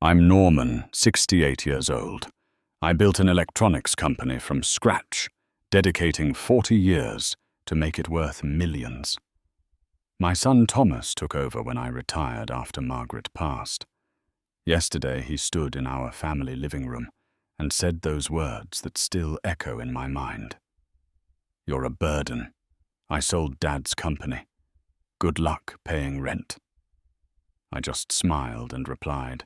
I'm Norman, 68 years old. I built an electronics company from scratch, dedicating 40 years to make it worth millions. My son Thomas took over when I retired after Margaret passed. Yesterday he stood in our family living room and said those words that still echo in my mind. "You're a burden. I sold Dad's company. Good luck paying rent." I just smiled and replied,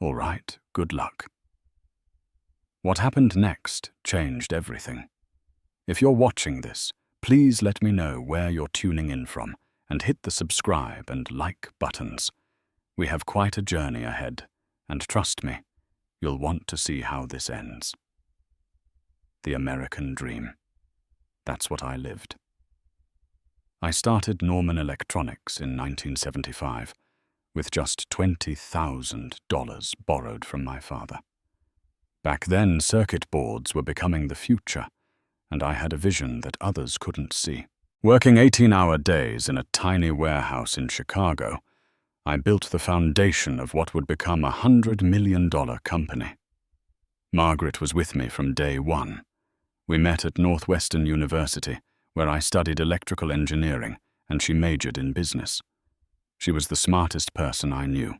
"All right, good luck." What happened next changed everything. If you're watching this, please let me know where you're tuning in from and hit the subscribe and like buttons. We have quite a journey ahead, and trust me, you'll want to see how this ends. The American dream. That's what I lived. I started Norman Electronics in 1975 with just $20,000 borrowed from my father. Back then, circuit boards were becoming the future, and I had a vision that others couldn't see. Working 18-hour days in a tiny warehouse in Chicago, I built the foundation of what would become a $100 million company. Margaret was with me from day one. We met at Northwestern University, where I studied electrical engineering, and she majored in business. She was the smartest person I knew,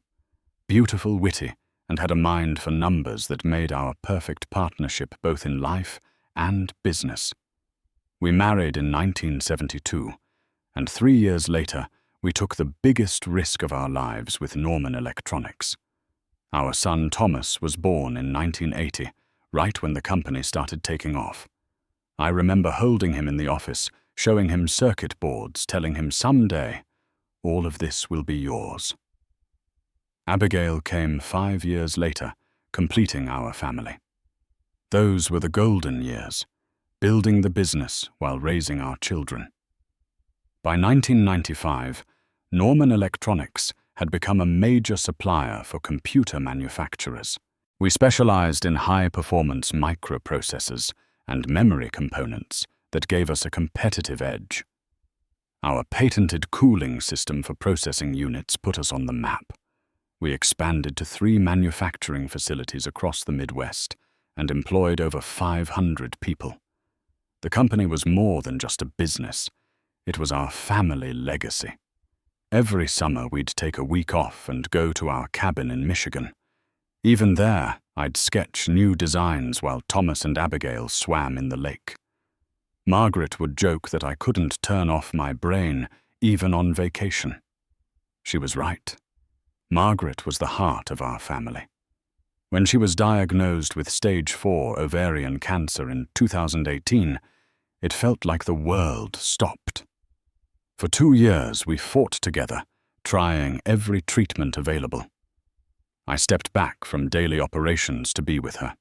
beautiful, witty, and had a mind for numbers that made our perfect partnership both in life and business. We married in 1972, and 3 years later, we took the biggest risk of our lives with Norman Electronics. Our son Thomas was born in 1980, right when the company started taking off. I remember holding him in the office, showing him circuit boards, telling him someday, all of this will be yours. Abigail came 5 years later, completing our family. Those were the golden years, building the business while raising our children. By 1995, Norman Electronics had become a major supplier for computer manufacturers. We specialized in high-performance microprocessors and memory components that gave us a competitive edge. Our patented cooling system for processing units put us on the map. We expanded to 3 manufacturing facilities across the Midwest and employed over 500 people. The company was more than just a business. It was our family legacy. Every summer we'd take a week off and go to our cabin in Michigan. Even there, I'd sketch new designs while Thomas and Abigail swam in the lake. Margaret would joke that I couldn't turn off my brain even on vacation. She was right. Margaret was the heart of our family. When she was diagnosed with stage 4 ovarian cancer in 2018, it felt like the world stopped. For 2 years, we fought together, trying every treatment available. I stepped back from daily operations to be with her.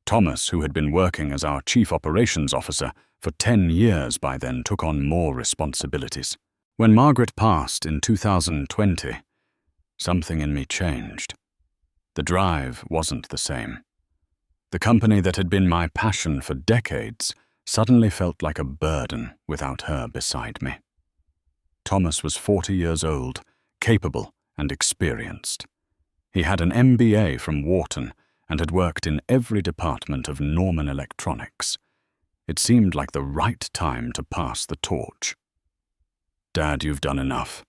Thomas, who had been working as our chief operations officer for 10 years by then, took on more responsibilities. When Margaret passed in 2020, something in me changed. The drive wasn't the same. The company that had been my passion for decades suddenly felt like a burden without her beside me. Thomas was 40 years old, capable and experienced. He had an MBA from Wharton and had worked in every department of Norman Electronics. It seemed like the right time to pass the torch. "Dad, you've done enough.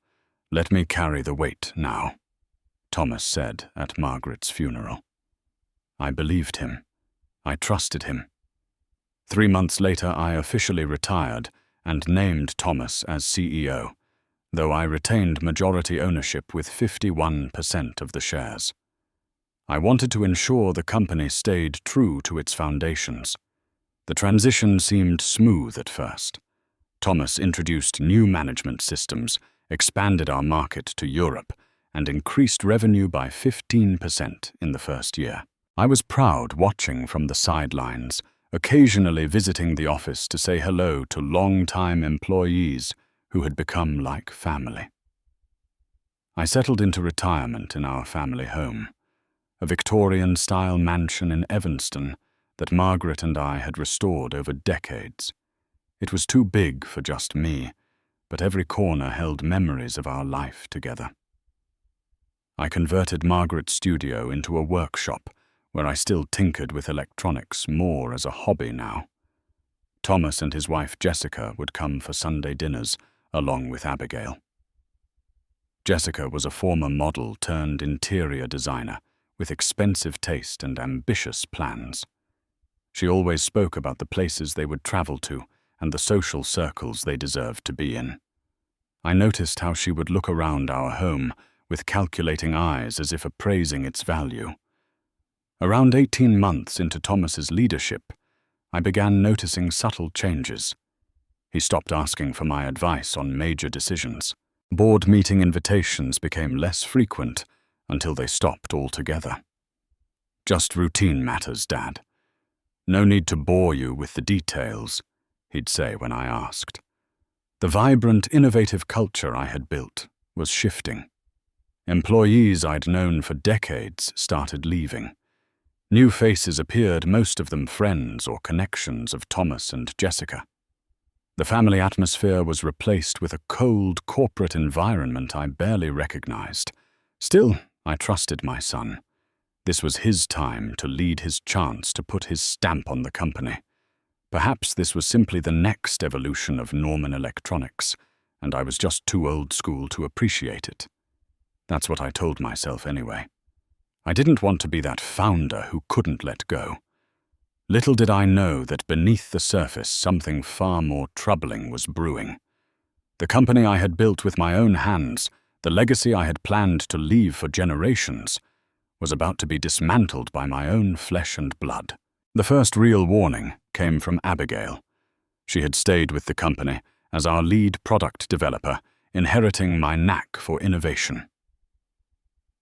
Let me carry the weight now," Thomas said at Margaret's funeral. I believed him. I trusted him. 3 months later, I officially retired and named Thomas as CEO, though I retained majority ownership with 51% of the shares. I wanted to ensure the company stayed true to its foundations. The transition seemed smooth at first. Thomas introduced new management systems, expanded our market to Europe, and increased revenue by 15% in the first year. I was proud watching from the sidelines, occasionally visiting the office to say hello to long-time employees who had become like family. I settled into retirement in our family home, a Victorian-style mansion in Evanston that Margaret and I had restored over decades. It was too big for just me, but every corner held memories of our life together. I converted Margaret's studio into a workshop where I still tinkered with electronics more as a hobby now. Thomas and his wife Jessica would come for Sunday dinners, along with Abigail. Jessica was a former model turned interior designer with expensive taste and ambitious plans. She always spoke about the places they would travel to and the social circles they deserved to be in. I noticed how she would look around our home with calculating eyes as if appraising its value. Around 18 months into Thomas's leadership, I began noticing subtle changes. He stopped asking for my advice on major decisions. Board meeting invitations became less frequent until they stopped altogether. "Just routine matters, Dad. No need to bore you with the details," he'd say when I asked. The vibrant, innovative culture I had built was shifting. Employees I'd known for decades started leaving. New faces appeared, most of them friends or connections of Thomas and Jessica. The family atmosphere was replaced with a cold corporate environment I barely recognized. Still, I trusted my son. This was his time to lead, his chance to put his stamp on the company. Perhaps this was simply the next evolution of Norman Electronics, and I was just too old school to appreciate it. That's what I told myself anyway. I didn't want to be that founder who couldn't let go. Little did I know that beneath the surface something far more troubling was brewing. The company I had built with my own hands, the legacy I had planned to leave for generations, was about to be dismantled by my own flesh and blood. The first real warning came from Abigail. She had stayed with the company as our lead product developer, inheriting my knack for innovation.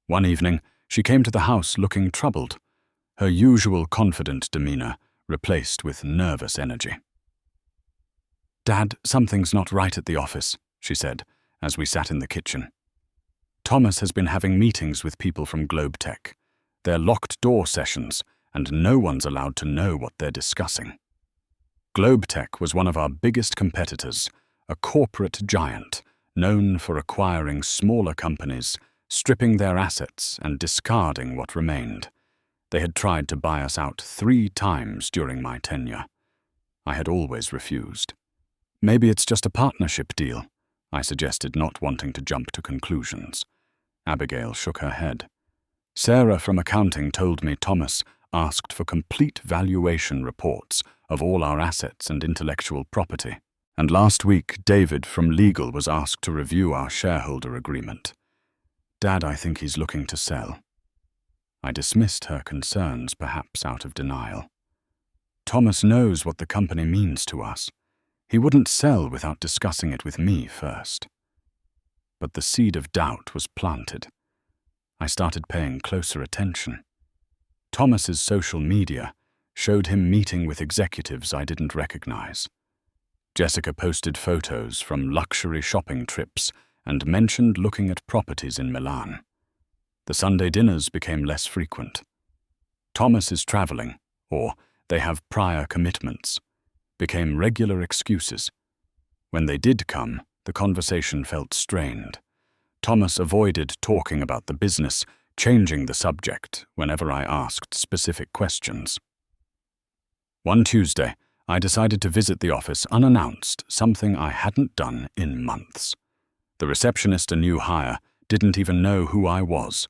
One evening, she came to the house looking troubled, her usual confident demeanor replaced with nervous energy. "Dad, something's not right at the office," she said, as we sat in the kitchen. "Thomas has been having meetings with people from GlobeTech. They're locked-door sessions, and no one's allowed to know what they're discussing." GlobeTech was one of our biggest competitors, a corporate giant known for acquiring smaller companies, stripping their assets and discarding what remained. They had tried to buy us out 3 times during my tenure. I had always refused. "Maybe it's just a partnership deal," I suggested, not wanting to jump to conclusions. Abigail shook her head. "Sarah from accounting told me Thomas asked for complete valuation reports of all our assets and intellectual property. And last week, David from legal was asked to review our shareholder agreement. Dad, I think he's looking to sell." I dismissed her concerns, perhaps out of denial. "Thomas knows what the company means to us. He wouldn't sell without discussing it with me first." But the seed of doubt was planted. I started paying closer attention. Thomas's social media showed him meeting with executives I didn't recognize. Jessica posted photos from luxury shopping trips and mentioned looking at properties in Milan. The Sunday dinners became less frequent. "Thomas is traveling," or "they have prior commitments," became regular excuses. When they did come, the conversation felt strained. Thomas avoided talking about the business, changing the subject whenever I asked specific questions. One Tuesday, I decided to visit the office unannounced, something I hadn't done in months. The receptionist, a new hire, didn't even know who I was.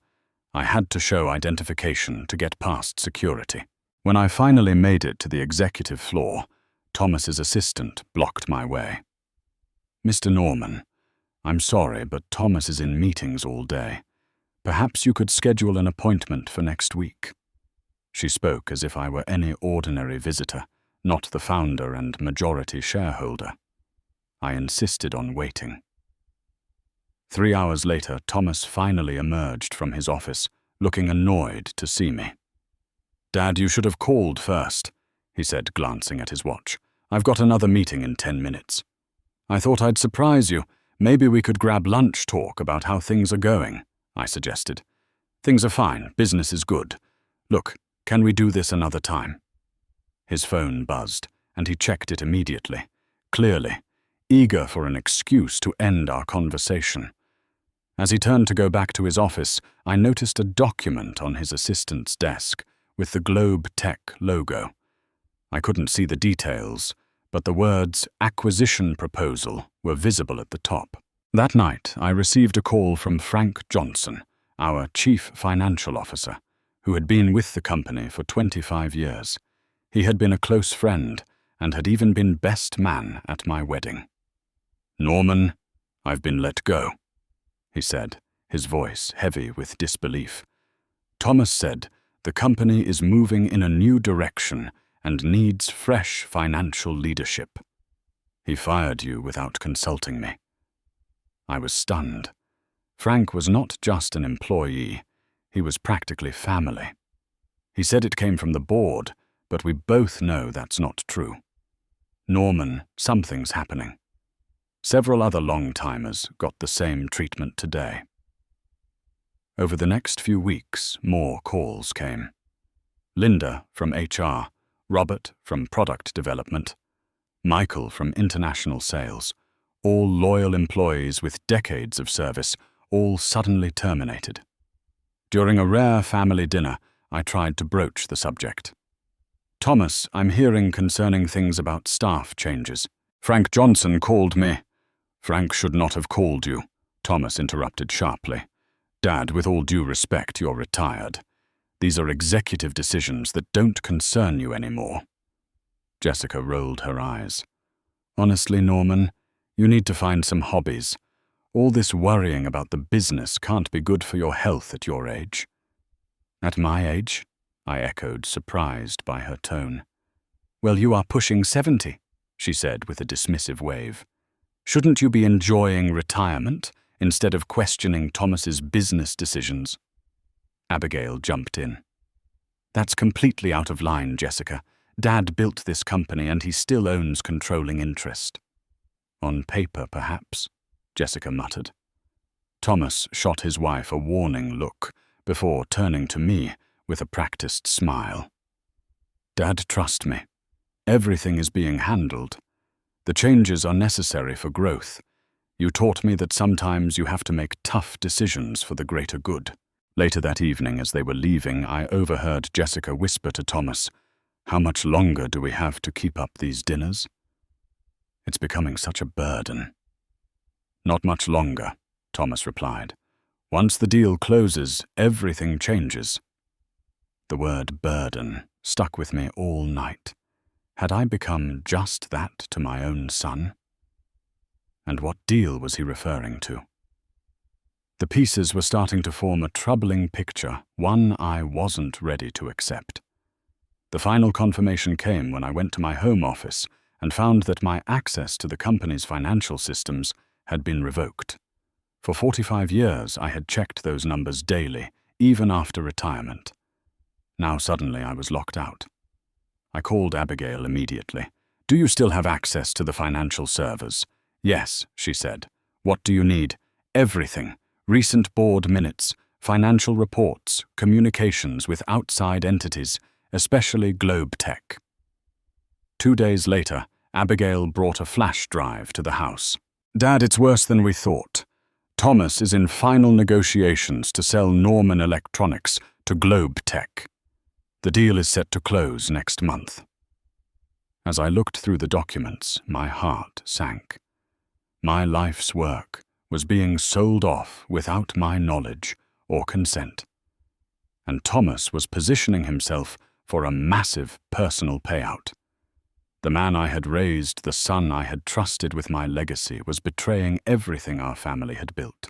I had to show identification to get past security. When I finally made it to the executive floor, Thomas's assistant blocked my way. "Mr. Norman, I'm sorry, but Thomas is in meetings all day. Perhaps you could schedule an appointment for next week." She spoke as if I were any ordinary visitor, not the founder and majority shareholder. I insisted on waiting. 3 hours later, Thomas finally emerged from his office, looking annoyed to see me. "Dad, you should have called first," he said, glancing at his watch. "I've got another meeting in 10 minutes. I thought I'd surprise you. Maybe we could grab lunch talk about how things are going," I suggested. "Things are fine. Business is good. Look, can we do this another time?" His phone buzzed, and he checked it immediately, clearly, eager for an excuse to end our conversation. As he turned to go back to his office, I noticed a document on his assistant's desk with the Globe Tech logo. I couldn't see the details, but the words "acquisition proposal" were visible at the top. That night, I received a call from Frank Johnson, our chief financial officer, who had been with the company for 25 years. He had been a close friend and had even been best man at my wedding. "Norman, I've been let go," he said, his voice heavy with disbelief. "Thomas said the company is moving in a new direction and needs fresh financial leadership. He fired you without consulting me." I was stunned. Frank was not just an employee, he was practically family. He said it came from the board, but we both know that's not true. "Norman, something's happening." Several other long-timers got the same treatment today. Over the next few weeks, more calls came. Linda from HR, Robert from product development, Michael from international sales, all loyal employees with decades of service, all suddenly terminated. During a rare family dinner, I tried to broach the subject. "Thomas, I'm hearing concerning things about staff changes. Frank Johnson called me." "Frank should not have called you," Thomas interrupted sharply. "Dad, with all due respect, you're retired. These are executive decisions that don't concern you anymore." Jessica rolled her eyes. "Honestly, Norman, you need to find some hobbies. All this worrying about the business can't be good for your health at your age." "At my age?" I echoed, surprised by her tone. "Well, you are pushing 70, she said with a dismissive wave. "Shouldn't you be enjoying retirement instead of questioning Thomas's business decisions?" Abigail jumped in. "That's completely out of line, Jessica. Dad built this company and he still owns controlling interest." "On paper, perhaps," Jessica muttered. Thomas shot his wife a warning look before turning to me with a practiced smile. "Dad, trust me. Everything is being handled. The changes are necessary for growth. You taught me that sometimes you have to make tough decisions for the greater good." Later that evening, as they were leaving, I overheard Jessica whisper to Thomas, "How much longer do we have to keep up these dinners? It's becoming such a burden." "Not much longer," Thomas replied. "Once the deal closes, everything changes." The word burden stuck with me all night. Had I become just that to my own son? And what deal was he referring to? The pieces were starting to form a troubling picture, one I wasn't ready to accept. The final confirmation came when I went to my home office and found that my access to the company's financial systems had been revoked. For 45 years, I had checked those numbers daily, even after retirement. Now suddenly I was locked out. I called Abigail immediately. "Do you still have access to the financial servers?" "Yes," she said. "What do you need?" "Everything. Recent board minutes, financial reports, communications with outside entities, especially Globe Tech." 2 days later, Abigail brought a flash drive to the house. "Dad, it's worse than we thought. Thomas is in final negotiations to sell Norman Electronics to Globe Tech. The deal is set to close next month." As I looked through the documents, my heart sank. My life's work was being sold off without my knowledge or consent. And Thomas was positioning himself for a massive personal payout. The man I had raised, the son I had trusted with my legacy, was betraying everything our family had built.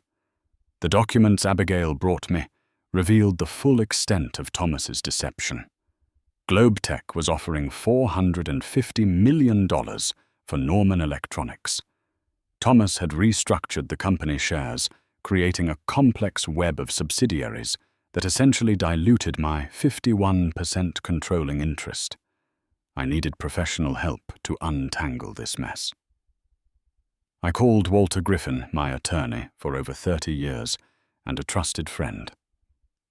The documents Abigail brought me revealed the full extent of Thomas's deception. Globetech was offering $450 million for Norman Electronics. Thomas had restructured the company shares, creating a complex web of subsidiaries that essentially diluted my 51% controlling interest. I needed professional help to untangle this mess. I called Walter Griffin, my attorney for over 30 years, and a trusted friend.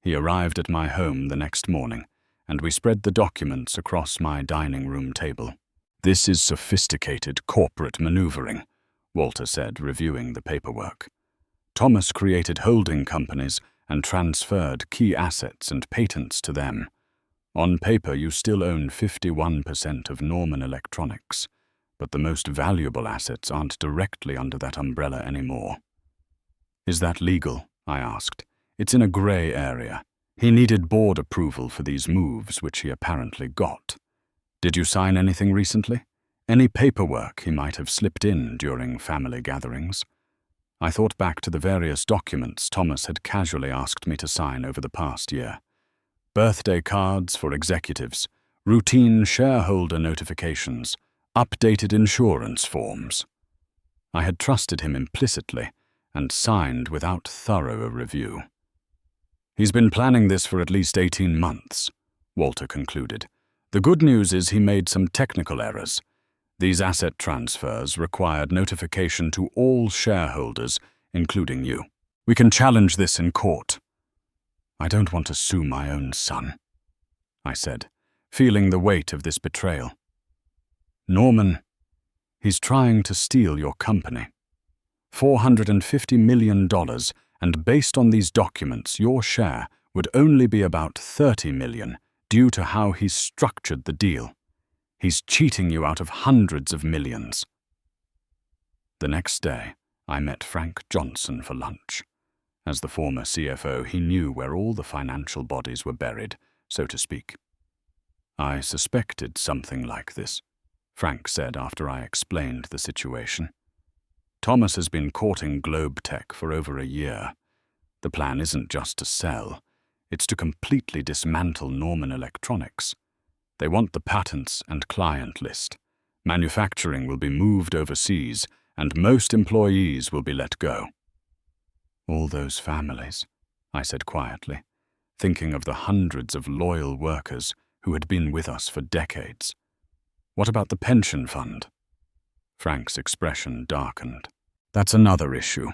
He arrived at my home the next morning, and we spread the documents across my dining room table. "This is sophisticated corporate maneuvering," Walter said, reviewing the paperwork. Thomas created holding companies and transferred key assets and patents to them. On paper, you still own 51% of Norman Electronics, but the most valuable assets aren't directly under that umbrella anymore. Is that legal? I asked. It's in a grey area. He needed board approval for these moves, which he apparently got. Did you sign anything recently? Any paperwork he might have slipped in during family gatherings? I thought back to the various documents Thomas had casually asked me to sign over the past year. Birthday cards for executives, routine shareholder notifications, updated insurance forms. I had trusted him implicitly and signed without thorough review. He's been planning this for at least 18 months, Walter concluded. The good news is he made some technical errors. These asset transfers required notification to all shareholders, including you. We can challenge this in court. I don't want to sue my own son, I said, feeling the weight of this betrayal. Norman, he's trying to steal your company. $450 million, and based on these documents, your share would only be about $30 million due to how he's structured the deal. He's cheating you out of hundreds of millions. The next day, I met Frank Johnson for lunch. As the former CFO, he knew where all the financial bodies were buried, so to speak. I suspected something like this, Frank said after I explained the situation. Thomas has been courting Globe Tech for over a year. The plan isn't just to sell, it's to completely dismantle Norman Electronics. They want the patents and client list. Manufacturing will be moved overseas, and most employees will be let go. All those families, I said quietly, thinking of the hundreds of loyal workers who had been with us for decades. What about the pension fund? Frank's expression darkened. That's another issue.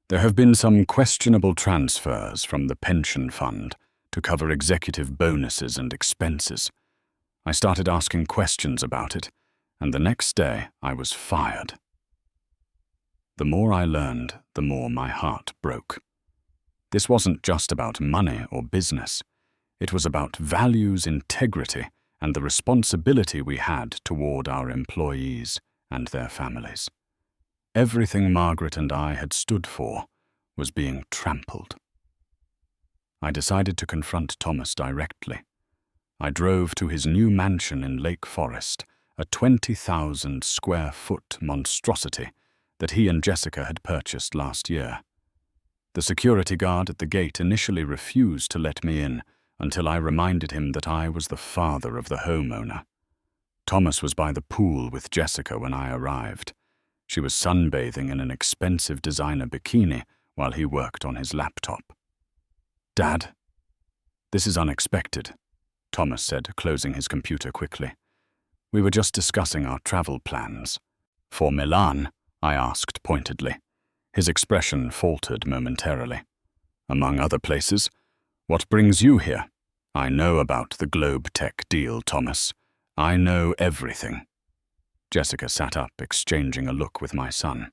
There have been some questionable transfers from the pension fund to cover executive bonuses and expenses. I started asking questions about it, and the next day I was fired. The more I learned, the more my heart broke. This wasn't just about money or business. It was about values, integrity, and the responsibility we had toward our employees and their families. Everything Margaret and I had stood for was being trampled. I decided to confront Thomas directly. I drove to his new mansion in Lake Forest, a 20,000 square foot monstrosity that he and Jessica had purchased last year. The security guard at the gate initially refused to let me in until I reminded him that I was the father of the homeowner. Thomas was by the pool with Jessica when I arrived. She was sunbathing in an expensive designer bikini while he worked on his laptop. "Dad, this is unexpected," Thomas said, closing his computer quickly. "We were just discussing our travel plans." "For Milan?" I asked pointedly. His expression faltered momentarily. "Among other places. What brings you here?" "I know about the Globe Tech deal, Thomas. I know everything." Jessica sat up, exchanging a look with my son.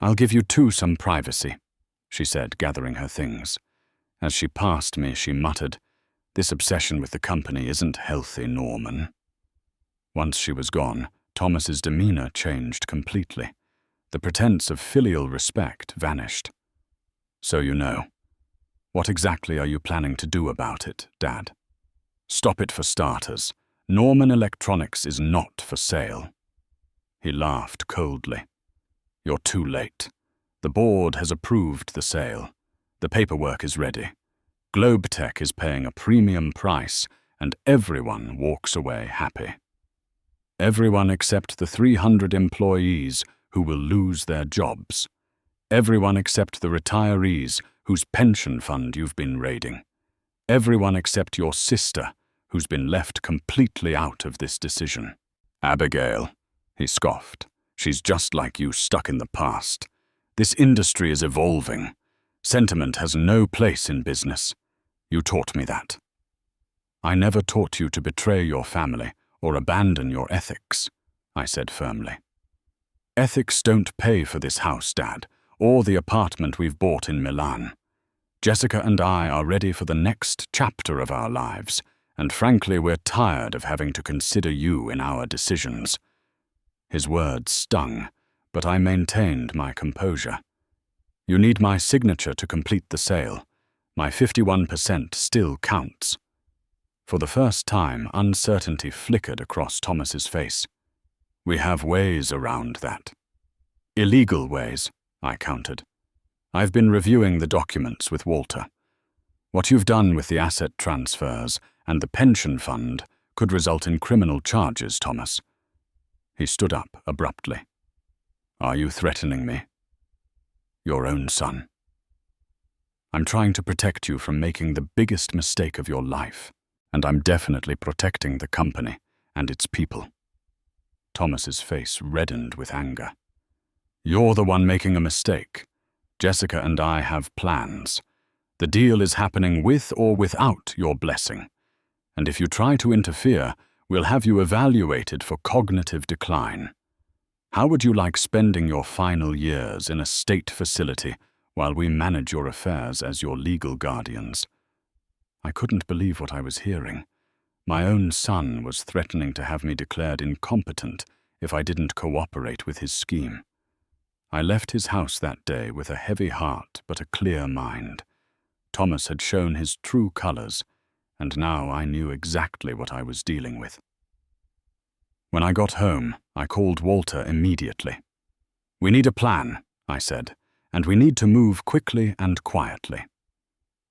"I'll give you two some privacy," she said, gathering her things. As she passed me, she muttered, "This obsession with the company isn't healthy, Norman." Once she was gone, Thomas's demeanor changed completely. The pretense of filial respect vanished. "So you know. What exactly are you planning to do about it, Dad?" "Stop it for starters. Norman Electronics is not for sale." He laughed coldly. "You're too late. The board has approved the sale. The paperwork is ready. Globe Tech is paying a premium price, and everyone walks away happy. Everyone except the 300 employees who will lose their jobs. Everyone except the retirees whose pension fund you've been raiding. Everyone except your sister, who's been left completely out of this decision." "Abigail," he scoffed, "she's just like you, stuck in the past. This industry is evolving. Sentiment has no place in business. You taught me that." "I never taught you to betray your family or abandon your ethics," I said firmly. "Ethics don't pay for this house, Dad, or the apartment we've bought in Milan. Jessica and I are ready for the next chapter of our lives, and frankly, we're tired of having to consider you in our decisions." His words stung, but I maintained my composure. "You need my signature to complete the sale. My 51% still counts." For the first time, uncertainty flickered across Thomas's face. "We have ways around that." "Illegal ways," I countered. "I've been reviewing the documents with Walter. What you've done with the asset transfers and the pension fund could result in criminal charges, Thomas." He stood up abruptly. "Are you threatening me?" "Your own son. I'm trying to protect you from making the biggest mistake of your life, and I'm definitely protecting the company and its people." Thomas's face reddened with anger. "You're the one making a mistake. Jessica and I have plans. The deal is happening with or without your blessing. And if you try to interfere, we'll have you evaluated for cognitive decline. How would you like spending your final years in a state facility while we manage your affairs as your legal guardians?" I couldn't believe what I was hearing. My own son was threatening to have me declared incompetent if I didn't cooperate with his scheme. I left his house that day with a heavy heart but a clear mind. Thomas had shown his true colors, and now I knew exactly what I was dealing with. When I got home, I called Walter immediately. "We need a plan," I said, "and we need to move quickly and quietly."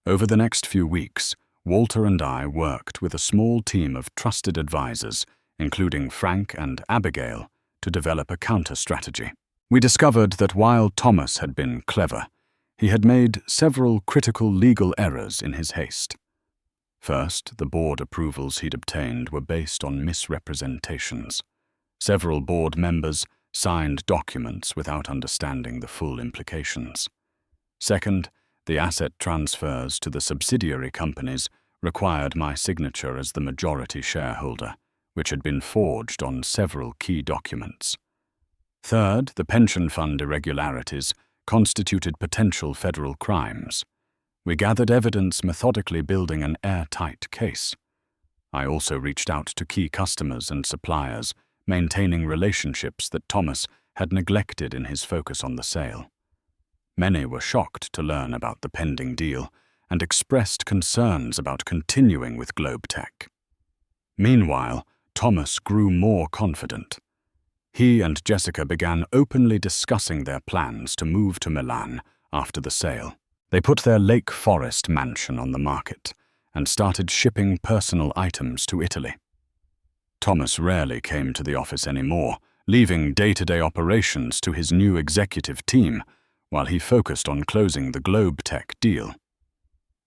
Over the next few weeks, Walter and I worked with a small team of trusted advisors, including Frank and Abigail, to develop a counter-strategy. We discovered that while Thomas had been clever, he had made several critical legal errors in his haste. First, the board approvals he'd obtained were based on misrepresentations. Several board members signed documents without understanding the full implications. Second, the asset transfers to the subsidiary companies required my signature as the majority shareholder, which had been forged on several key documents. Third, the pension fund irregularities constituted potential federal crimes. We gathered evidence, methodically building an airtight case. I also reached out to key customers and suppliers, maintaining relationships that Thomas had neglected in his focus on the sale. Many were shocked to learn about the pending deal and expressed concerns about continuing with GlobeTech. Meanwhile, Thomas grew more confident. He and Jessica began openly discussing their plans to move to Milan after the sale. They put their Lake Forest mansion on the market and started shipping personal items to Italy. Thomas rarely came to the office anymore, leaving day-to-day operations to his new executive team while he focused on closing the GlobeTech deal.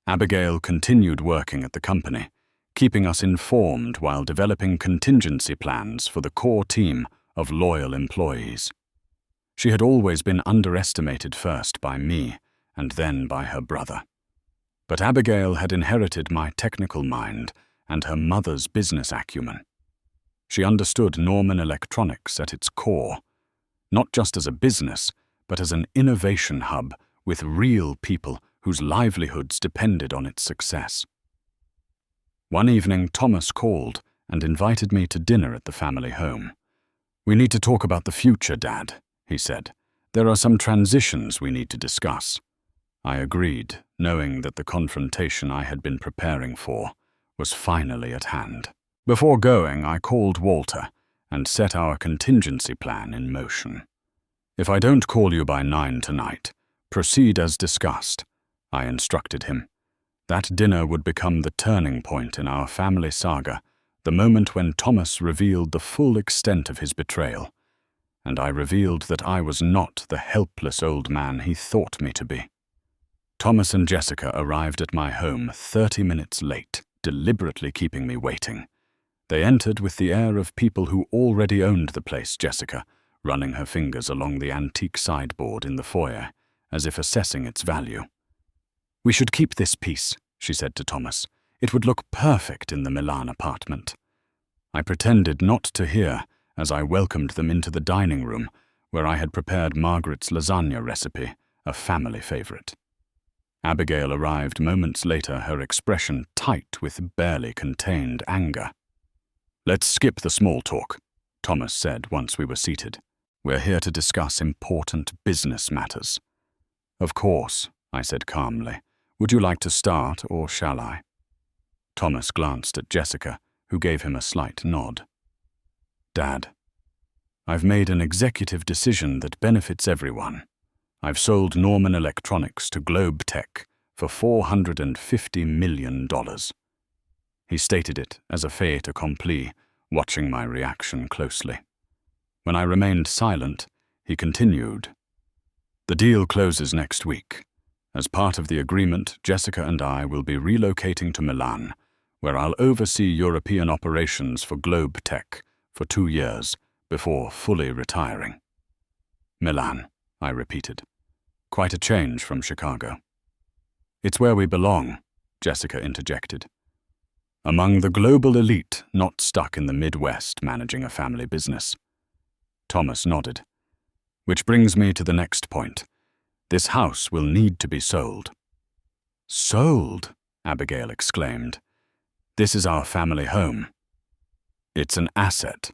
Abigail continued working at the company, keeping us informed while developing contingency plans for the core team of loyal employees. She had always been underestimated first by me and then by her brother. But Abigail had inherited my technical mind and her mother's business acumen. She understood Norman Electronics at its core, not just as a business, but as an innovation hub with real people whose livelihoods depended on its success. One evening, Thomas called and invited me to dinner at the family home. "We need to talk about the future, Dad," he said. "There are some transitions we need to discuss." I agreed, knowing that the confrontation I had been preparing for was finally at hand. Before going, I called Walter and set our contingency plan in motion. "If I don't call you by 9 tonight, proceed as discussed," I instructed him. That dinner would become the turning point in our family saga, the moment when Thomas revealed the full extent of his betrayal, and I revealed that I was not the helpless old man he thought me to be. Thomas and Jessica arrived at my home 30 minutes late, deliberately keeping me waiting. They entered with the air of people who already owned the place, Jessica, running her fingers along the antique sideboard in the foyer, as if assessing its value. "We should keep this piece," she said to Thomas. "It would look perfect in the Milan apartment." I pretended not to hear as I welcomed them into the dining room, where I had prepared Margaret's lasagna recipe, a family favorite. Abigail arrived moments later, her expression tight with barely contained anger. "Let's skip the small talk," Thomas said once we were seated. "We're here to discuss important business matters." "Of course," I said calmly. "Would you like to start, or shall I?" Thomas glanced at Jessica, who gave him a slight nod. "Dad, I've made an executive decision that benefits everyone. I've sold Norman Electronics to Globe Tech for $450 million. He stated it as a fait accompli, watching my reaction closely. When I remained silent, he continued. "The deal closes next week. As part of the agreement, Jessica and I will be relocating to Milan, where I'll oversee European operations for Globe Tech for 2 years before fully retiring." "Milan," I repeated. "Quite a change from Chicago." "It's where we belong," Jessica interjected. "Among the global elite, not stuck in the Midwest managing a family business." Thomas nodded. "Which brings me to the next point. This house will need to be sold." "Sold?" Abigail exclaimed. "This is our family home." "It's an asset,"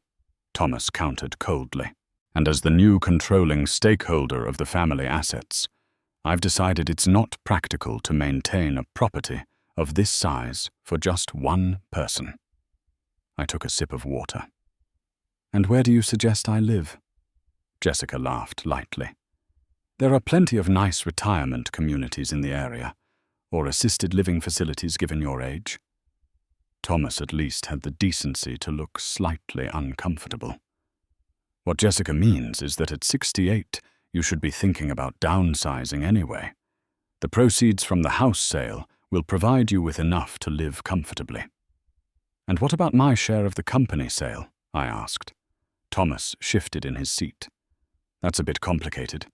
Thomas countered coldly. "And as the new controlling stakeholder of the family assets, I've decided it's not practical to maintain a property of this size for just one person." I took a sip of water. "And where do you suggest I live?" Jessica laughed lightly. "There are plenty of nice retirement communities in the area, or assisted living facilities given your age." Thomas at least had the decency to look slightly uncomfortable. "What Jessica means is that at 68, you should be thinking about downsizing anyway. The proceeds from the house sale will provide you with enough to live comfortably." "And what about my share of the company sale?" I asked. Thomas shifted in his seat. "That's a bit complicated.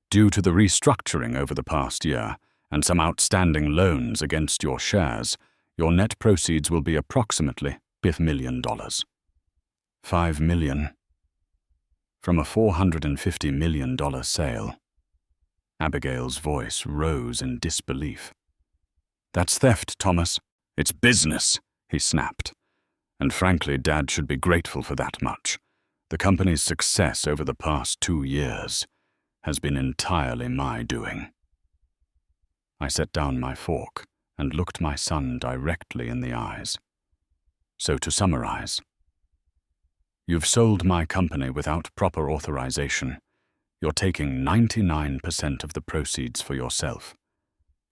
Due to the restructuring over the past year and some outstanding loans against your shares, your net proceeds will be approximately $5 million. $5 million. From a $450 million sale." Abigail's voice rose in disbelief. "That's theft, Thomas." "It's business," he snapped. "And frankly, Dad should be grateful for that much. The company's success over the past 2 years has been entirely my doing." I set down my fork and looked my son directly in the eyes. "So to summarize, you've sold my company without proper authorization. You're taking 99% of the proceeds for yourself.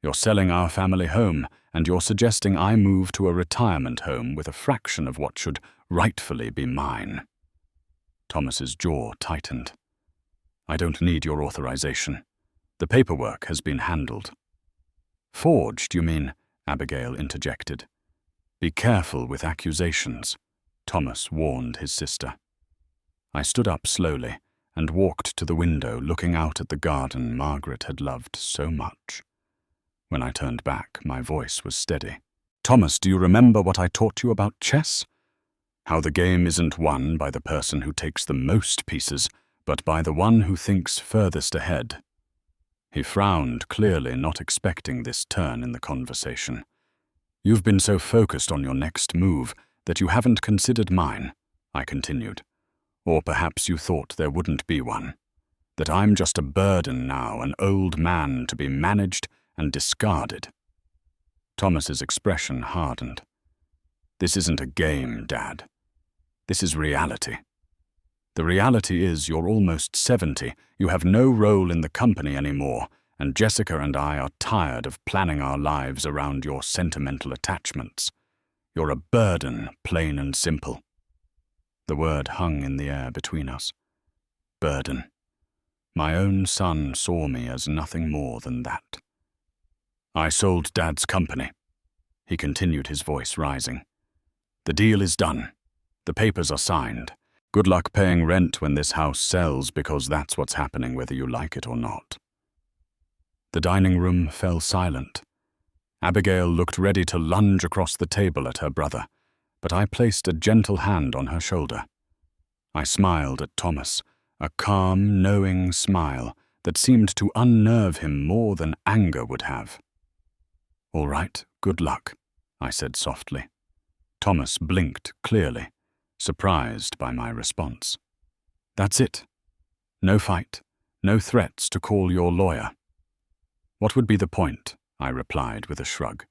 You're selling our family home, and you're suggesting I move to a retirement home with a fraction of what should rightfully be mine." Thomas's jaw tightened. "I don't need your authorization. The paperwork has been handled." "Forged, you mean?" Abigail interjected. "Be careful with accusations," Thomas warned his sister. I stood up slowly and walked to the window, looking out at the garden Margaret had loved so much. When I turned back, my voice was steady. "Thomas, do you remember what I taught you about chess? How the game isn't won by the person who takes the most pieces, but by the one who thinks furthest ahead." He frowned, clearly not expecting this turn in the conversation. "You've been so focused on your next move that you haven't considered mine," I continued. "Or perhaps you thought there wouldn't be one. That I'm just a burden now, an old man to be managed and discarded." Thomas's expression hardened. "This isn't a game, Dad. This is reality. The reality is you're almost 70, you have no role in the company anymore, and Jessica and I are tired of planning our lives around your sentimental attachments. You're a burden, plain and simple." The word hung in the air between us. Burden. My own son saw me as nothing more than that. "I sold Dad's company," he continued, his voice rising. "The deal is done. The papers are signed. Good luck paying rent when this house sells, because that's what's happening whether you like it or not." The dining room fell silent. Abigail looked ready to lunge across the table at her brother, but I placed a gentle hand on her shoulder. I smiled at Thomas, a calm, knowing smile that seemed to unnerve him more than anger would have. "All right, good luck," I said softly. Thomas blinked clearly, surprised by my response. "That's it. No fight, no threats to call your lawyer." "What would be the point?" I replied with a shrug.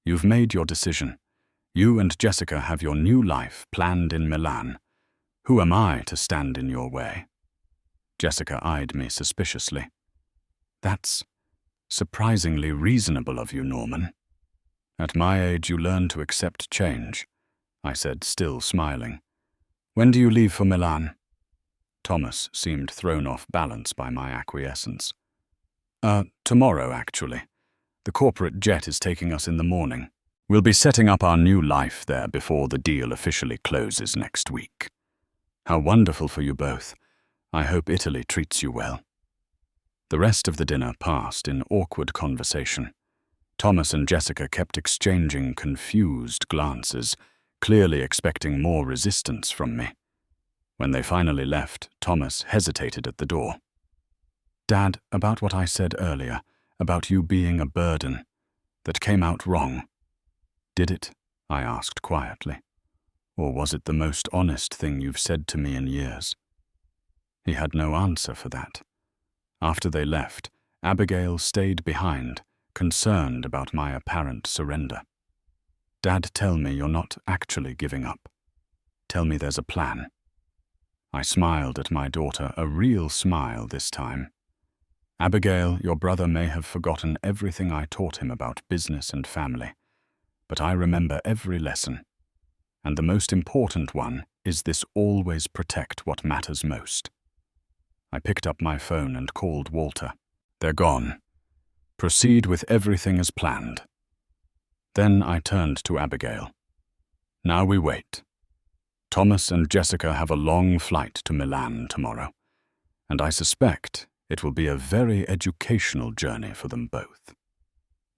"You've made your decision. You and Jessica have your new life planned in Milan. Who am I to stand in your way?" Jessica eyed me suspiciously. "That's surprisingly reasonable of you, Norman." "At my age, you learn to accept change," I said, still smiling. "When do you leave for Milan?" Thomas seemed thrown off balance by my acquiescence. Tomorrow, actually. The corporate jet is taking us in the morning. We'll be setting up our new life there before the deal officially closes next week." "How wonderful for you both. I hope Italy treats you well." The rest of the dinner passed in awkward conversation. Thomas and Jessica kept exchanging confused glances, clearly expecting more resistance from me. When they finally left, Thomas hesitated at the door. "Dad, about what I said earlier, about you being a burden, that came out wrong. Did it?" I asked quietly. "Or was it the most honest thing you've said to me in years?" He had no answer for that. After they left, Abigail stayed behind, concerned about my apparent surrender. "Dad, tell me you're not actually giving up. Tell me there's a plan." I smiled at my daughter, a real smile this time. "Abigail, your brother may have forgotten everything I taught him about business and family, but I remember every lesson. And the most important one is this: always protect what matters most." I picked up my phone and called Walter. "They're gone. Proceed with everything as planned." Then I turned to Abigail. "Now we wait. Thomas and Jessica have a long flight to Milan tomorrow, and I suspect it will be a very educational journey for them both."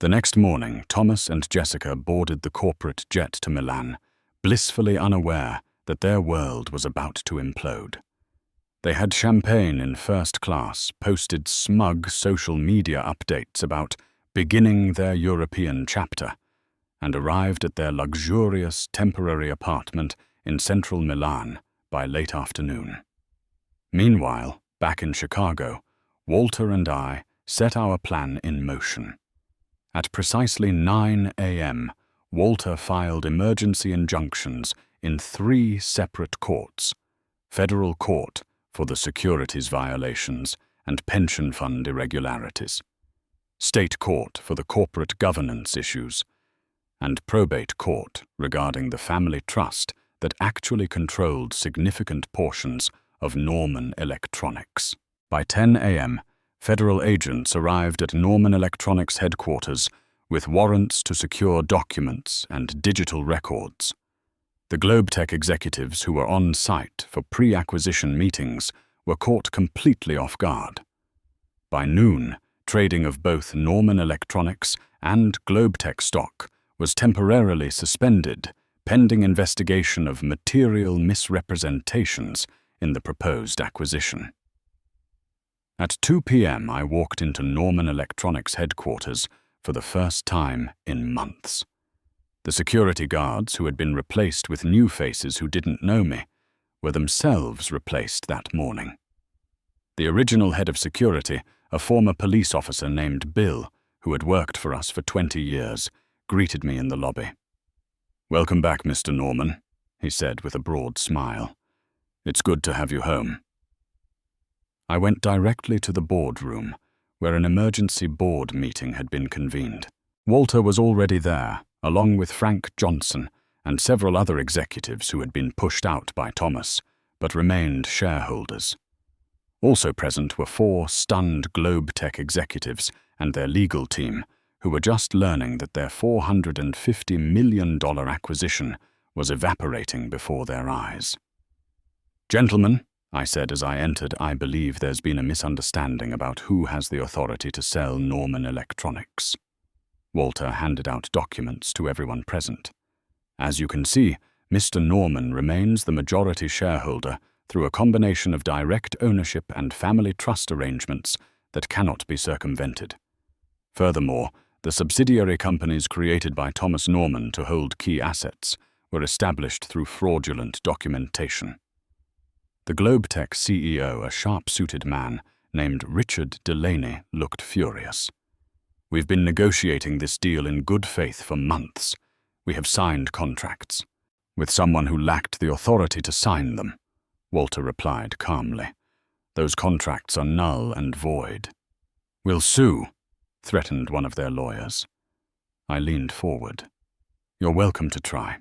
The next morning, Thomas and Jessica boarded the corporate jet to Milan, blissfully unaware that their world was about to implode. They had champagne in first class, posted smug social media updates about beginning their European chapter, and arrived at their luxurious temporary apartment in central Milan by late afternoon. Meanwhile, back in Chicago, Walter and I set our plan in motion. At precisely 9 a.m., Walter filed emergency injunctions in 3 separate courts: Federal Court for the securities violations and pension fund irregularities, State Court for the corporate governance issues, and Probate Court regarding the family trust that actually controlled significant portions of Norman Electronics. By 10 a.m., federal agents arrived at Norman Electronics headquarters with warrants to secure documents and digital records. The Globetech executives who were on site for pre-acquisition meetings were caught completely off guard. By noon, trading of both Norman Electronics and Globetech stock was temporarily suspended pending investigation of material misrepresentations in the proposed acquisition. At 2 p.m., I walked into Norman Electronics headquarters for the first time in months. The security guards, who had been replaced with new faces who didn't know me, were themselves replaced that morning. The original head of security, a former police officer named Bill, who had worked for us for 20 years, greeted me in the lobby. "Welcome back, Mr. Norman," he said with a broad smile. "It's good to have you home." I went directly to the boardroom, where an emergency board meeting had been convened. Walter was already there, along with Frank Johnson and several other executives who had been pushed out by Thomas, but remained shareholders. Also present were 4 stunned Globetech executives and their legal team, who were just learning that their $450 million acquisition was evaporating before their eyes. "Gentlemen," I said as I entered, "I believe there's been a misunderstanding about who has the authority to sell Norman Electronics." Walter handed out documents to everyone present. "As you can see, Mr. Norman remains the majority shareholder through a combination of direct ownership and family trust arrangements that cannot be circumvented. Furthermore, the subsidiary companies created by Thomas Norman to hold key assets were established through fraudulent documentation. The Globetech CEO, a sharp-suited man named Richard Delaney, looked furious. "We've been negotiating this deal in good faith for months. We have signed contracts with someone who lacked the authority to sign them," Walter replied calmly. "Those contracts are null and void." "We'll sue," threatened one of their lawyers. I leaned forward. "You're welcome to try.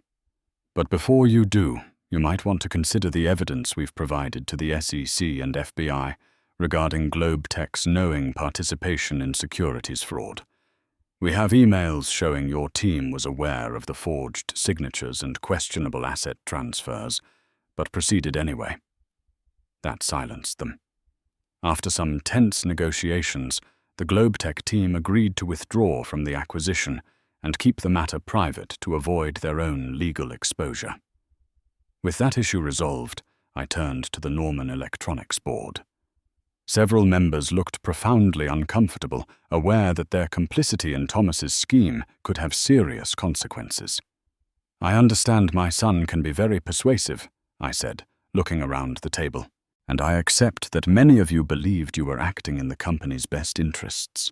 But before you do, you might want to consider the evidence we've provided to the SEC and FBI regarding Globetech's knowing participation in securities fraud. We have emails showing your team was aware of the forged signatures and questionable asset transfers, but proceeded anyway." That silenced them. After some tense negotiations, the Globetech team agreed to withdraw from the acquisition and keep the matter private to avoid their own legal exposure. With that issue resolved, I turned to the Norman Electronics board. Several members looked profoundly uncomfortable, aware that their complicity in Thomas's scheme could have serious consequences. "I understand my son can be very persuasive," I said, looking around the table, "and I accept that many of you believed you were acting in the company's best interests.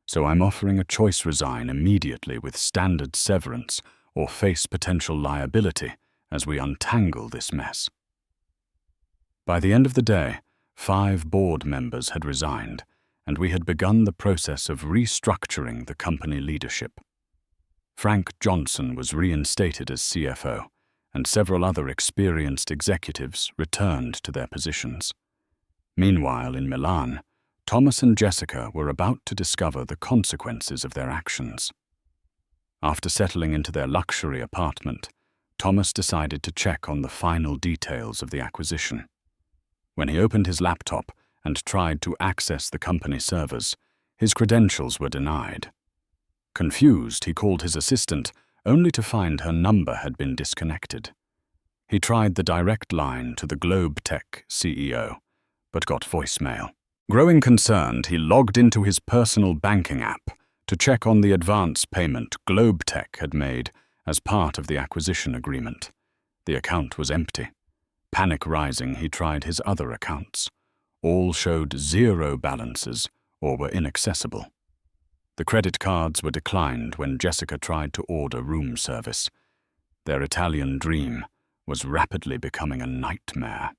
So I'm offering a choice: resign immediately with standard severance or face potential liability as we untangle this mess." By the end of the day, 5 board members had resigned, and we had begun the process of restructuring the company leadership. Frank Johnson was reinstated as CFO, and several other experienced executives returned to their positions. Meanwhile, in Milan, Thomas and Jessica were about to discover the consequences of their actions. After settling into their luxury apartment, Thomas decided to check on the final details of the acquisition. When he opened his laptop and tried to access the company servers, his credentials were denied. Confused, he called his assistant, only to find her number had been disconnected. He tried the direct line to the Globetech CEO, but got voicemail. Growing concerned, he logged into his personal banking app to check on the advance payment Globetech had made as part of the acquisition agreement. The account was empty. Panic rising, he tried his other accounts. All showed 0 balances or were inaccessible. The credit cards were declined when Jessica tried to order room service. Their Italian dream was rapidly becoming a nightmare.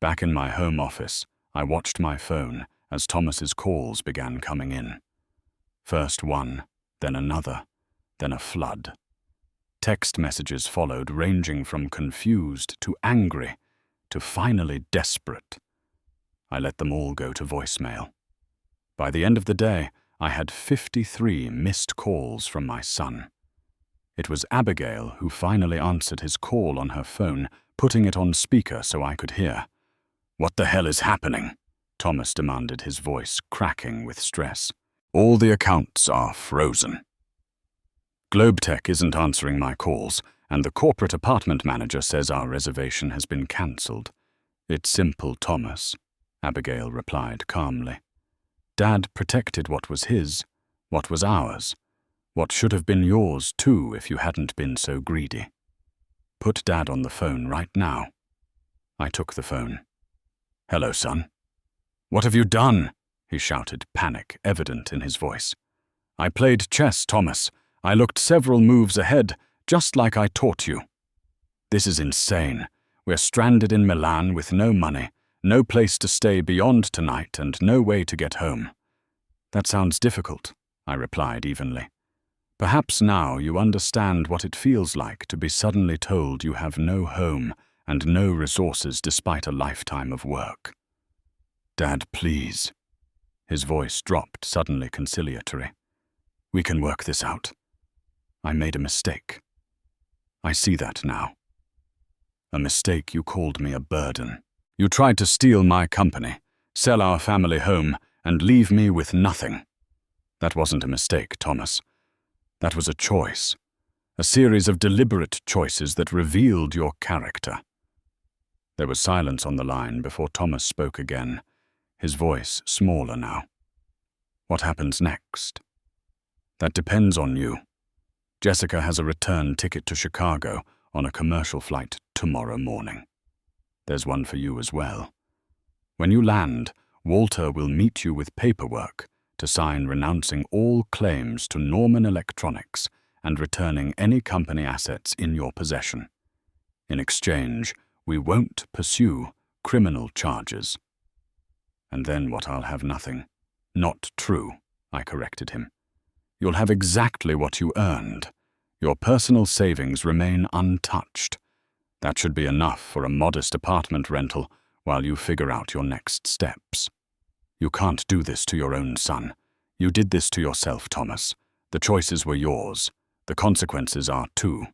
Back in my home office, I watched my phone as Thomas's calls began coming in. First one, then another, then a flood. Text messages followed, ranging from confused to angry to finally desperate. I let them all go to voicemail. By the end of the day, I had 53 missed calls from my son. It was Abigail who finally answered his call on her phone, putting it on speaker so I could hear. "What the hell is happening?" Thomas demanded, his voice cracking with stress. "All the accounts are frozen. Globetech isn't answering my calls, and the corporate apartment manager says our reservation has been cancelled." "It's simple, Thomas," Abigail replied calmly. "Dad protected what was his, what was ours, what should have been yours too if you hadn't been so greedy. Put Dad on the phone right now." I took the phone. "Hello, son." "What have you done?" he shouted, panic evident in his voice. "I played chess, Thomas. I looked several moves ahead, just like I taught you." "This is insane. We're stranded in Milan with no money, no place to stay beyond tonight, and no way to get home." "That sounds difficult," I replied evenly. "Perhaps now you understand what it feels like to be suddenly told you have no home and no resources despite a lifetime of work." "Dad, please." His voice dropped, suddenly conciliatory. "We can work this out. I made a mistake. I see that now. A mistake. You called me a burden. You tried to steal my company, sell our family home, and leave me with nothing. That wasn't a mistake, Thomas. That was a choice. A series of deliberate choices that revealed your character." There was silence on the line before Thomas spoke again, his voice smaller now. What happens next? That depends on you. Jessica has a return ticket to Chicago on a commercial flight tomorrow morning. There's one for you as well. When you land, Walter will meet you with paperwork to sign renouncing all claims to Norman Electronics and returning any company assets in your possession. In exchange, we won't pursue criminal charges. And then what? I'll have nothing. Not true, I corrected him. You'll have exactly what you earned. Your personal savings remain untouched. That should be enough for a modest apartment rental while you figure out your next steps. You can't do this to your own son. You did this to yourself, Thomas. The choices were yours. The consequences are too.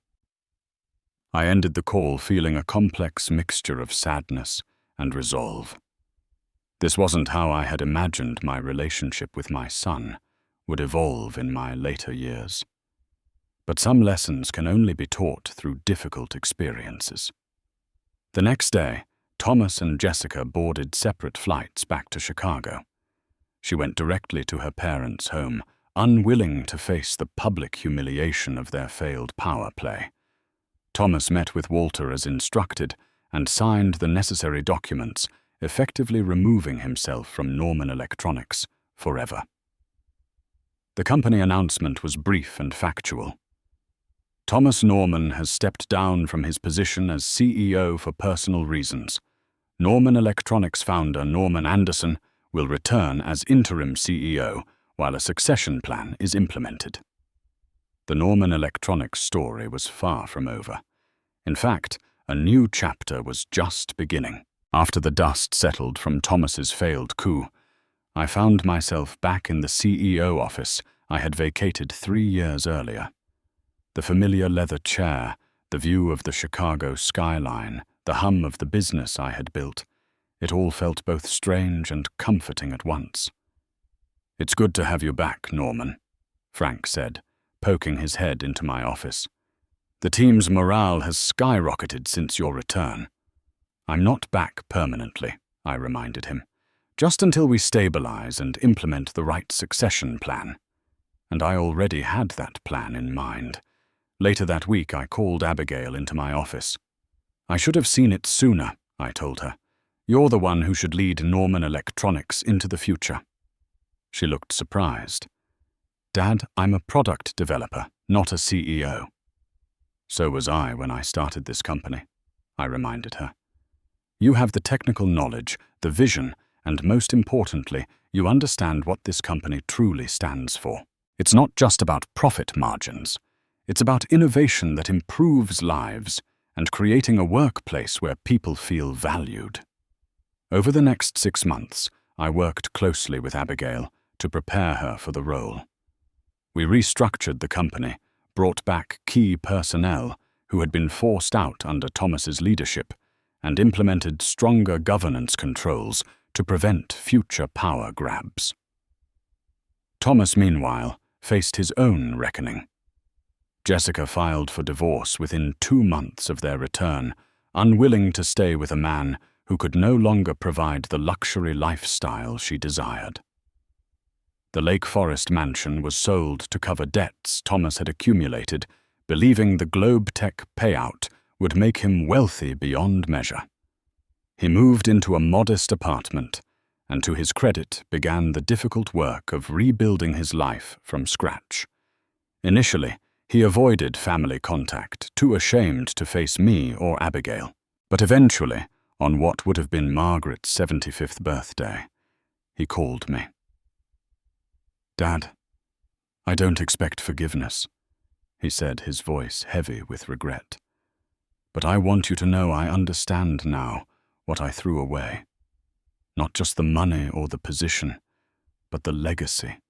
I ended the call feeling a complex mixture of sadness and resolve. This wasn't how I had imagined my relationship with my son would evolve in my later years. But some lessons can only be taught through difficult experiences. The next day, Thomas and Jessica boarded separate flights back to Chicago. She went directly to her parents' home, unwilling to face the public humiliation of their failed power play. Thomas met with Walter as instructed and signed the necessary documents, effectively removing himself from Norman Electronics forever. The company announcement was brief and factual. Thomas Norman has stepped down from his position as CEO for personal reasons. Norman Electronics founder Norman Anderson will return as interim CEO while a succession plan is implemented. The Norman Electronics story was far from over. In fact, a new chapter was just beginning. After the dust settled from Thomas's failed coup, I found myself back in the CEO office I had vacated 3 years earlier. The familiar leather chair, the view of the Chicago skyline, the hum of the business I had built, it all felt both strange and comforting at once. "It's good to have you back, Norman," Frank said, poking his head into my office. "The team's morale has skyrocketed since your return." "I'm not back permanently," I reminded him. "Just until we stabilize and implement the right succession plan." And I already had that plan in mind. Later that week, I called Abigail into my office. "I should have seen it sooner," I told her. "You're the one who should lead Norman Electronics into the future." She looked surprised. "Dad, I'm a product developer, not a CEO." "So was I when I started this company," I reminded her. "You have the technical knowledge, the vision, and most importantly, you understand what this company truly stands for. It's not just about profit margins. It's about innovation that improves lives and creating a workplace where people feel valued." Over the next 6 months, I worked closely with Abigail to prepare her for the role. We restructured the company, brought back key personnel who had been forced out under Thomas's leadership, and implemented stronger governance controls to prevent future power grabs. Thomas, meanwhile, faced his own reckoning. Jessica filed for divorce within 2 months of their return, unwilling to stay with a man who could no longer provide the luxury lifestyle she desired. The Lake Forest mansion was sold to cover debts Thomas had accumulated, believing the Globe Tech payout would make him wealthy beyond measure. He moved into a modest apartment, and to his credit began the difficult work of rebuilding his life from scratch. Initially, he avoided family contact, too ashamed to face me or Abigail. But eventually, on what would have been Margaret's 75th birthday, he called me. "Dad, I don't expect forgiveness," he said, his voice heavy with regret. "But I want you to know I understand now what I threw away. Not just the money or the position, but the legacy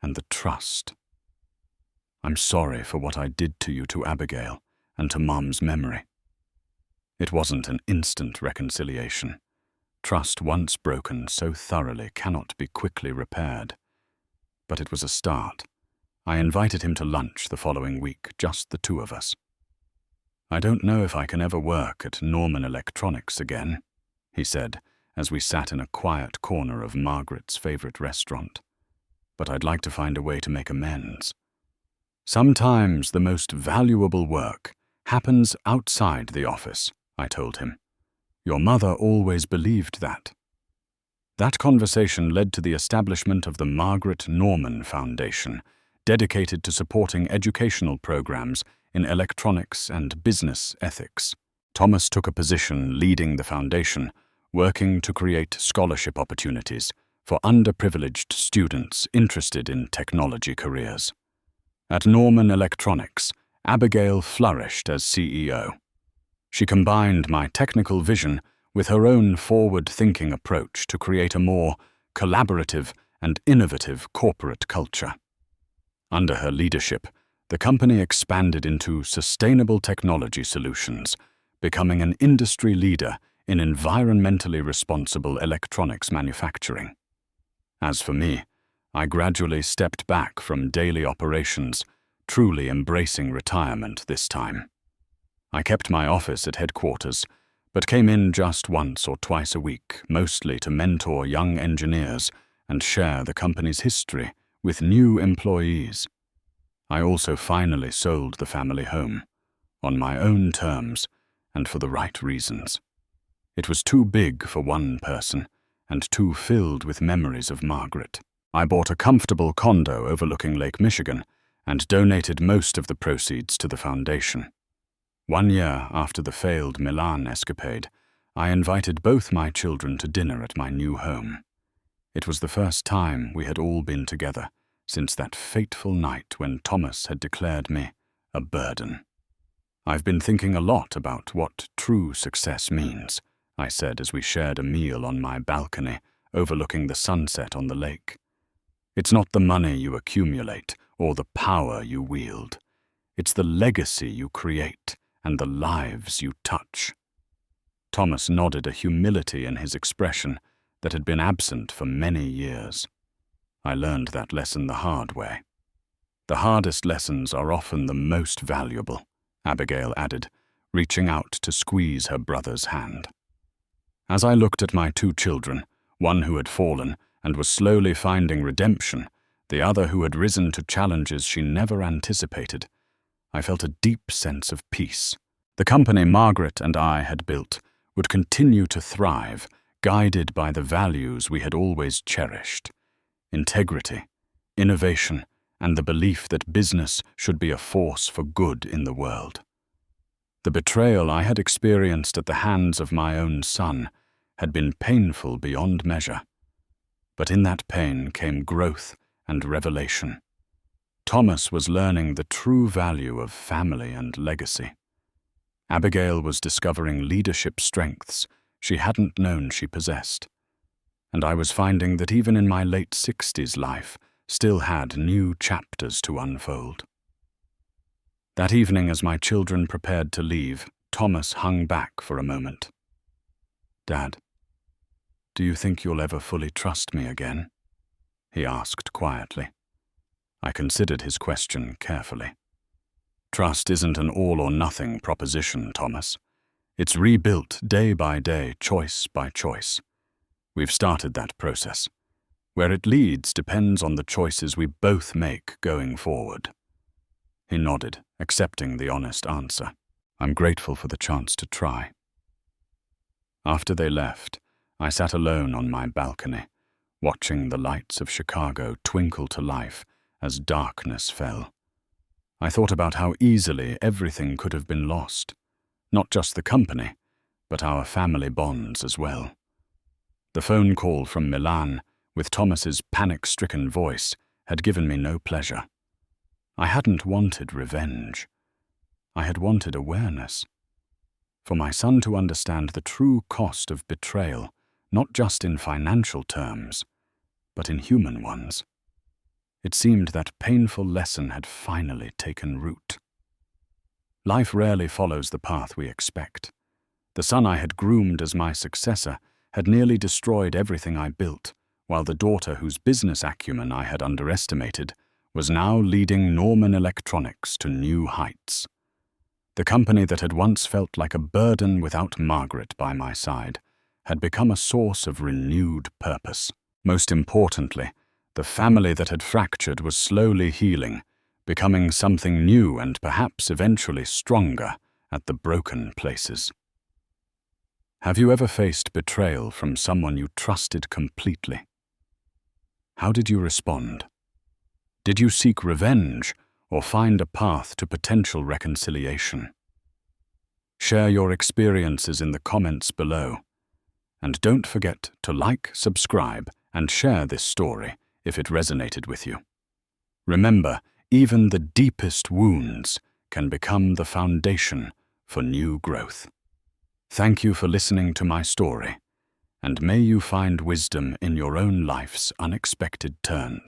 and the trust. I'm sorry for what I did to you, to Abigail, and to Mom's memory." It wasn't an instant reconciliation. Trust once broken so thoroughly cannot be quickly repaired. But it was a start. I invited him to lunch the following week, just the 2 of us. "I don't know if I can ever work at Norman Electronics again," he said, as we sat in a quiet corner of Margaret's favorite restaurant. "But I'd like to find a way to make amends. Sometimes the most valuable work happens outside the office," I told him. "Your mother always believed that." That conversation led to the establishment of the Margaret Norman Foundation, dedicated to supporting educational programs in electronics and business ethics. Thomas took a position leading the foundation, working to create scholarship opportunities for underprivileged students interested in technology careers. At Norman Electronics, Abigail flourished as CEO. She combined my technical vision with her own forward-thinking approach to create a more collaborative and innovative corporate culture. Under her leadership, the company expanded into sustainable technology solutions, becoming an industry leader in environmentally responsible electronics manufacturing. As for me, I gradually stepped back from daily operations, truly embracing retirement this time. I kept my office at headquarters, but came in just once or twice a week, mostly to mentor young engineers and share the company's history with new employees. I also finally sold the family home, on my own terms and for the right reasons. It was too big for one person and too filled with memories of Margaret. I bought a comfortable condo overlooking Lake Michigan and donated most of the proceeds to the foundation. 1 year after the failed Milan escapade, I invited both my children to dinner at my new home. It was the first time we had all been together since that fateful night when Thomas had declared me a burden. "I've been thinking a lot about what true success means," I said as we shared a meal on my balcony overlooking the sunset on the lake. "It's not the money you accumulate or the power you wield. It's the legacy you create and the lives you touch." Thomas nodded, a humility in his expression that had been absent for many years. I learned that lesson the hard way. "The hardest lessons are often the most valuable," Abigail added, reaching out to squeeze her brother's hand. As I looked at my 2 children, one who had fallen and was slowly finding redemption, the other who had risen to challenges she never anticipated, I felt a deep sense of peace. The company Margaret and I had built would continue to thrive, guided by the values we had always cherished: integrity, innovation, and the belief that business should be a force for good in the world. The betrayal I had experienced at the hands of my own son had been painful beyond measure. But in that pain came growth and revelation. Thomas was learning the true value of family and legacy. Abigail was discovering leadership strengths she hadn't known she possessed. And I was finding that even in my late 60s life still had new chapters to unfold. That evening, as my children prepared to leave, Thomas hung back for a moment. "Dad, do you think you'll ever fully trust me again?" he asked quietly. I considered his question carefully. "Trust isn't an all-or-nothing proposition, Thomas. It's rebuilt day by day, choice by choice. We've started that process. Where it leads depends on the choices we both make going forward." He nodded, accepting the honest answer. "I'm grateful for the chance to try." After they left, I sat alone on my balcony, watching the lights of Chicago twinkle to life as darkness fell. I thought about how easily everything could have been lost, not just the company, but our family bonds as well. The phone call from Milan, with Thomas's panic-stricken voice, had given me no pleasure. I hadn't wanted revenge. I had wanted awareness. For my son to understand the true cost of betrayal, not just in financial terms, but in human ones. It seemed that painful lesson had finally taken root. Life rarely follows the path we expect. The son I had groomed as my successor had nearly destroyed everything I built, while the daughter whose business acumen I had underestimated was now leading Norman Electronics to new heights. The company that had once felt like a burden without Margaret by my side had become a source of renewed purpose. Most importantly, the family that had fractured was slowly healing, becoming something new and perhaps eventually stronger at the broken places. Have you ever faced betrayal from someone you trusted completely? How did you respond? Did you seek revenge or find a path to potential reconciliation? Share your experiences in the comments below. And don't forget to like, subscribe, and share this story if it resonated with you. Remember, even the deepest wounds can become the foundation for new growth. Thank you for listening to my story, and may you find wisdom in your own life's unexpected turn.